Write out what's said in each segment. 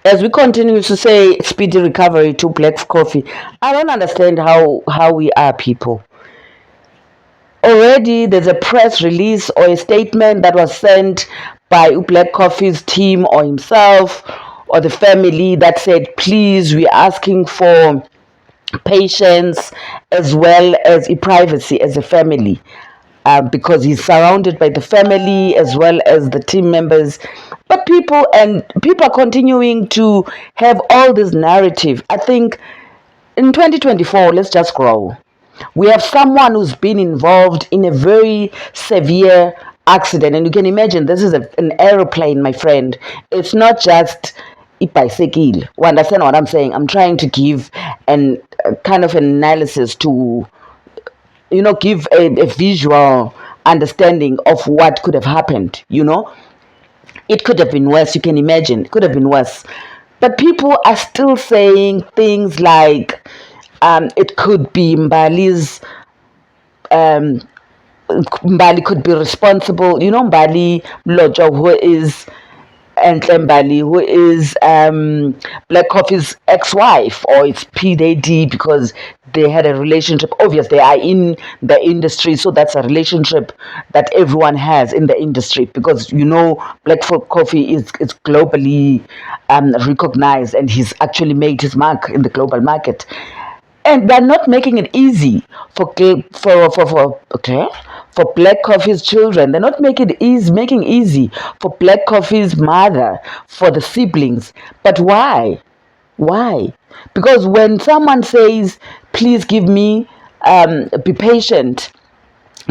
As we continue to say speedy recovery to black coffee, I don't understand how we are people. Already there's a press release or a statement that was sent by Black Coffee's team or himself or the family that said, please, we're asking for patience as well as privacy as a family. Because he's surrounded by the family as well as the team members, but people are continuing to have all this narrative. I think in 2024, let's just grow. We have someone who's been involved in a very severe accident, and you can imagine this is an aeroplane, my friend. It's not just a bicycle. You understand what I'm saying? I'm trying to give an kind of an analysis to give a visual understanding of what could have happened. It could have been worse. You can imagine it could have been worse, but people are still saying things like it could be um, Mbali could be responsible. Mbali Mlojo, who is and Mbali, who is Black Coffee's ex-wife, or it's P Diddy, because they had a relationship. Obviously, they are in the industry, so that's a relationship that everyone has in the industry, because Black Coffee is globally recognized, and he's actually made his mark in the global market. And they're not making it easy okay, for Black Coffee's children. They're not making easy for Black Coffee's mother, for the siblings. But why? Because when someone says, please give me, be patient,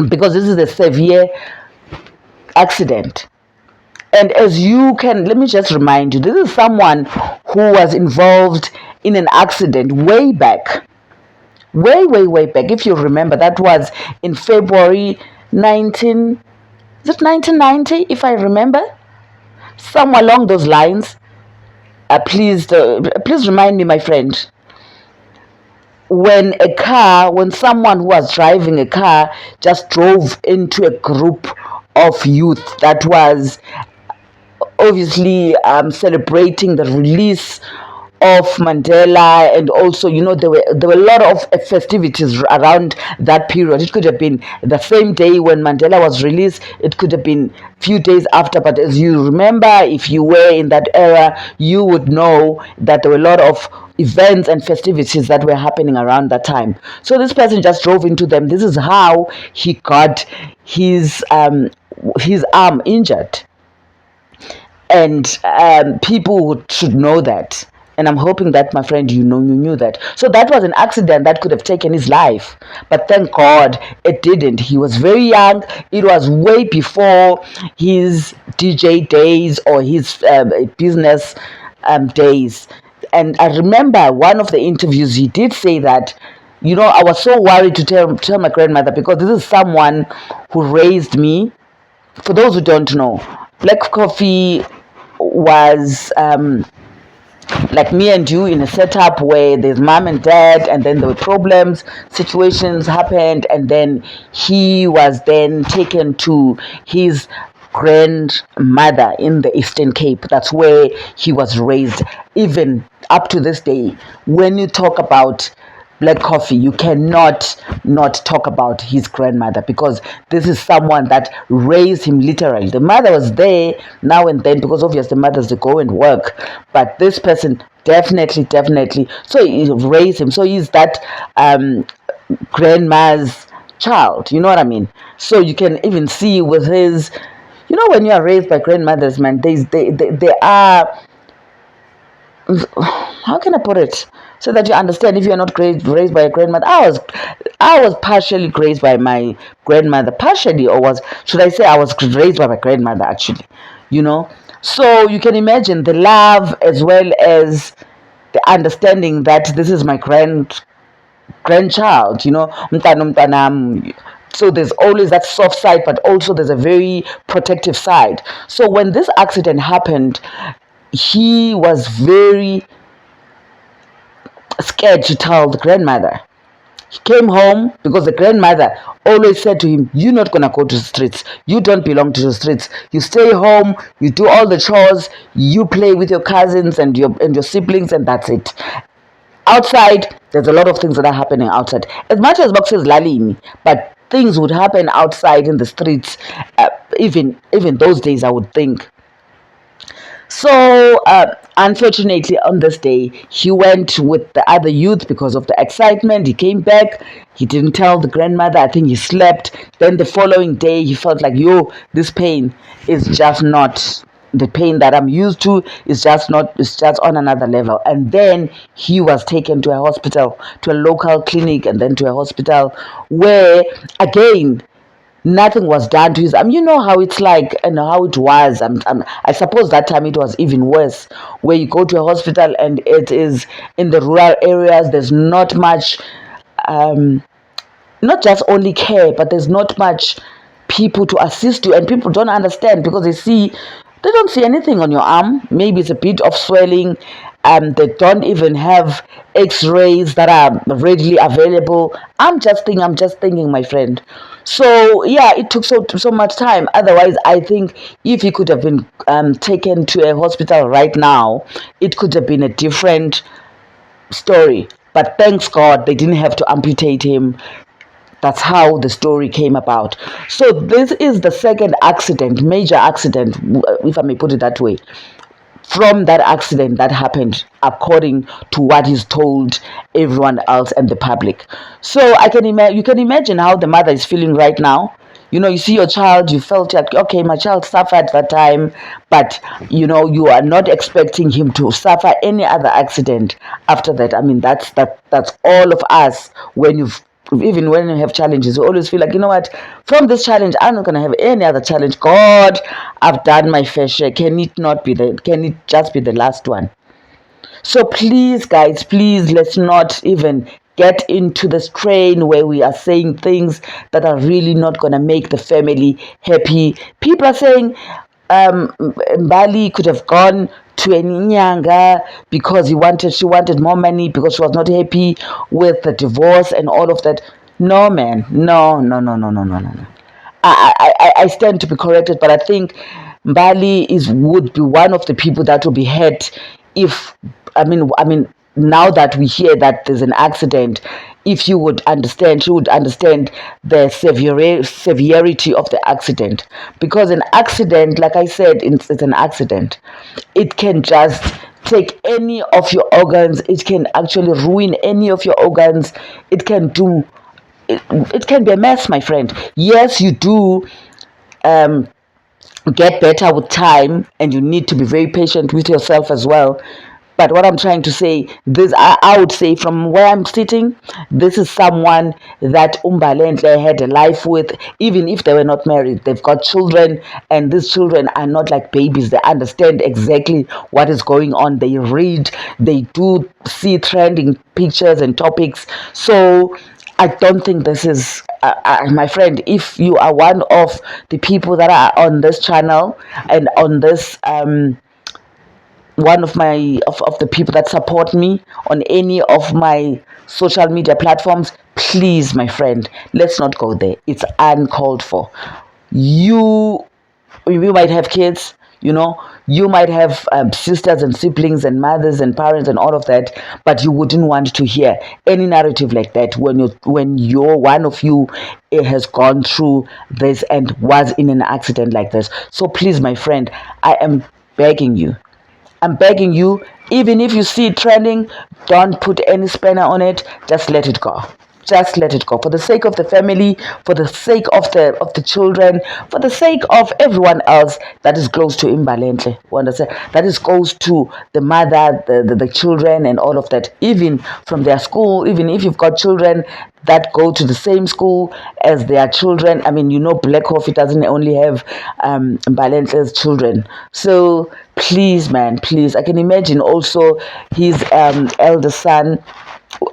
because this is a severe accident. And as you can, let me just remind you, this is someone who was involved in an accident way back, way back. If you remember, that was in February 19, is it 1990, if I remember, somewhere along those lines. Please remind me, my friend. When someone who was driving a car just drove into a group of youth that was obviously celebrating the release of Mandela, and also there were a lot of festivities around that period. It could have been the same day when Mandela was released. It could have been few days after. But as you remember, if you were in that era, you would know that there were a lot of events and festivities that were happening around that time. So this person just drove into them. This is how he got his arm injured, and people should know that. And I'm hoping that, my friend, you knew that. So that was an accident that could have taken his life, but thank God it didn't. He was very young. It was way before his DJ days or his business days. And I remember one of the interviews, he did say that, I was so worried to tell my grandmother, because this is someone who raised me. For those who don't know, Black Coffee was like me and you, in a setup where there's mom and dad, and then there were problems, situations happened, and then he was then taken to his grandmother in the Eastern Cape. That's where he was raised. Even up to this day, when you talk about Black Coffee, you cannot not talk about his grandmother, because this is someone that raised him literally. The mother was there now and then, because obviously the mothers, they go and work, but this person definitely. So he raised him. So he's that grandma's child. You know what I mean? So you can even see with his, when you are raised by grandmothers, man, they are, how can I put it so that you understand? If you're not raised by a grandmother, I was partially raised by my grandmother, partially, or was should I say I was raised by my grandmother, actually. you know so you can imagine the love as well as the understanding that this is my grandchild, mntana. So there's always that soft side, but also there's a very protective side. So when this accident happened, he was very scared to tell the grandmother. He came home because the grandmother always said to him, "You're not gonna go to the streets. You don't belong to the streets. You stay home, you do all the chores, you play with your cousins and your siblings, and that's it." Outside, there's a lot of things that are happening outside. As much as boxes lalini, but things would happen outside in the streets. Even those days, I would think. So, unfortunately, on this day, he went with the other youth because of the excitement. He came back. He didn't tell the grandmother. I think he slept. Then the following day, he felt like, yo, this pain is just not the pain that I'm used to. It's just not, it's just on another level. And then he was taken to a hospital, to a local clinic, and then to a hospital where, again, nothing was done to his. You know how it's like and how it was. I suppose that time it was even worse, where you go to a hospital and it is in the rural areas. There's not much, not just only care, but there's not much people to assist you, and people don't understand because they don't see anything on your arm. Maybe it's a bit of swelling. They don't even have x-rays that are readily available. I'm just thinking, my friend. So yeah, it took so much time. Otherwise, I think if he could have been taken to a hospital right now, it could have been a different story. But thanks God they didn't have to amputate him. That's how the story came about. So this is the second accident, major accident, if I may put it that way, from that accident that happened, according to what he's told everyone else and the public. So you can imagine how the mother is feeling right now. You see your child, you felt like, okay, my child suffered that time, but you are not expecting him to suffer any other accident after that. I mean, that's all of us. Even when you have challenges, you always feel like, what, from this challenge, I'm not going to have any other challenge. God, I've done my fair share. Can it just be the last one? So please, guys, please, let's not even get into the strain where we are saying things that are really not going to make the family happy. People are saying Mbali could have gone to a Nyanga because she wanted more money because she was not happy with the divorce and all of that. No, man. No, no, no, no, no, no, no, no. I stand to be corrected, but I think Mbali would be one of the people that will be hurt if I mean now that we hear that there's an accident, if she would understand the severity of the accident, because an accident, like I said, it's an accident. It can just take any of your organs. It can actually ruin any of your organs. It can do it can be a mess, my friend. Yes, you do get better with time, and you need to be very patient with yourself as well. But what I'm trying to say, this I would say, from where I'm sitting, this is someone that Umbalentle had a life with. Even if they were not married, they've got children, and these children are not like babies. They understand exactly what is going on. They read, they do see trending pictures and topics. So I don't think this is, my friend, if you are one of the people that are on this channel and on this, one of of the people that support me on any of my social media platforms, please, my friend, let's not go there. It's uncalled for. You you might have kids, you might have sisters and siblings and mothers and parents and all of that, but you wouldn't want to hear any narrative like that when you're one of you has gone through this and was in an accident like this. So please, my friend, I am begging you, I'm begging you, even if you see it trending, don't put any spanner on it. Just let it go. Just let it go. For the sake of the family, for the sake of the children, for the sake of everyone else that is close to Imbalentle. Understand? That is close to the mother, the children, and all of that. Even from their school, even if you've got children that go to the same school as their children. I mean, Black Coffee doesn't only have Balentle's children. So please, man, please. I can imagine also his elder son.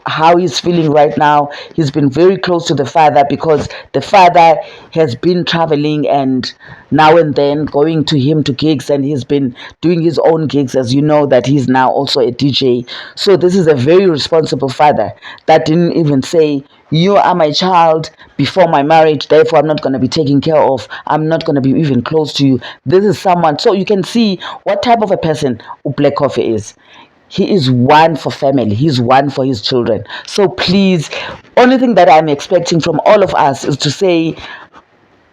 how he's feeling right now. He's been very close to the father because the father has been traveling and now and then going to him to gigs, and he's been doing his own gigs, as you know that he's now also a DJ. So this is a very responsible father that didn't even say, you are my child before my marriage, therefore I'm not going to be taken care of, I'm not going to be even close to you. This is someone, so you can see what type of a person Black Coffee is. He is one for family, he's one for his children. So please, only thing that I'm expecting from all of us is to say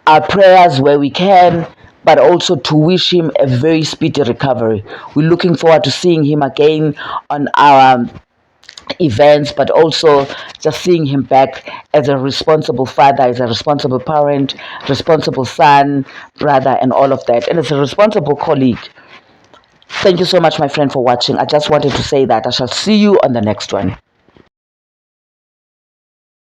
our prayers where we can, but also to wish him a very speedy recovery. We're looking forward to seeing him again on our events, but also just seeing him back as a responsible father, as a responsible parent, responsible son, brother, and all of that, and as a responsible colleague. Thank you so much, my friend, for watching. I just wanted to say that. I shall see you on the next one.